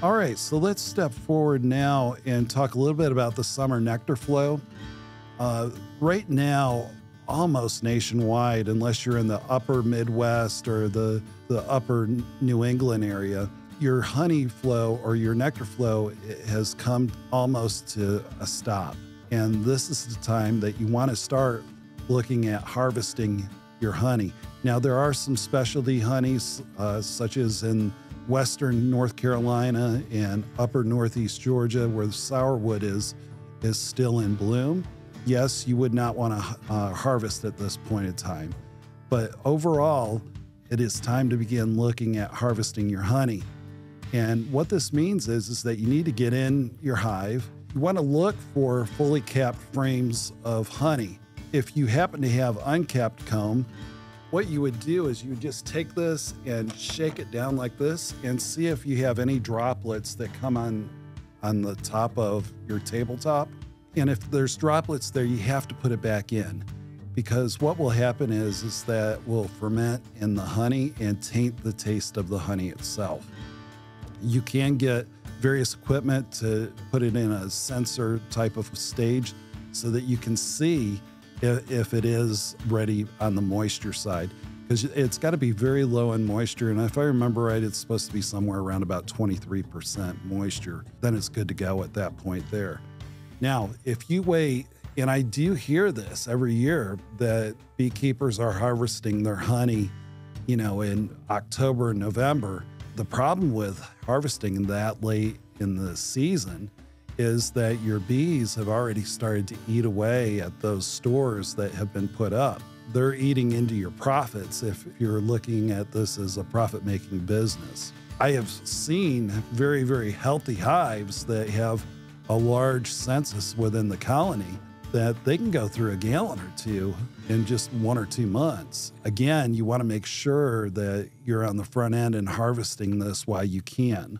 All right, so let's step forward now and talk a little bit about the summer nectar flow. Uh, right now, almost nationwide, unless you're in the upper Midwest or the upper New England area, your honey flow or your nectar flow has come almost to a stop. And this is the time that you want to start looking at harvesting your honey. Now, there are some specialty honeys, such as in western North Carolina and upper Northeast Georgia, where the sourwood is still in bloom. Yes, you would not want to harvest at this point in time. But overall, it is time to begin looking at harvesting your honey. And what this means is that you need to get in your hive. You want to look for fully capped frames of honey. If you happen to have uncapped comb, what you would do is you would just take this and shake it down like this and see if you have any droplets that come on the top of your tabletop. And if there's droplets there, you have to put it back in, because what will happen is that it will ferment in the honey and taint the taste of the honey itself. You can get various equipment to put it in a sensor type of stage so that you can see if it is ready on the moisture side, because it's got to be very low in moisture. And if I remember right, it's supposed to be somewhere around about 23% moisture. Then it's good to go at that point there. Now, if you wait, and I do hear this every year, that beekeepers are harvesting their honey, in October and November. The problem with harvesting that late in the season is that your bees have already started to eat away at those stores that have been put up. They're eating into your profits if you're looking at this as a profit-making business. I have seen very, very healthy hives that have a large census within the colony that they can go through a gallon or two in just 1 or 2 months. Again, you want to make sure that you're on the front end and harvesting this while you can.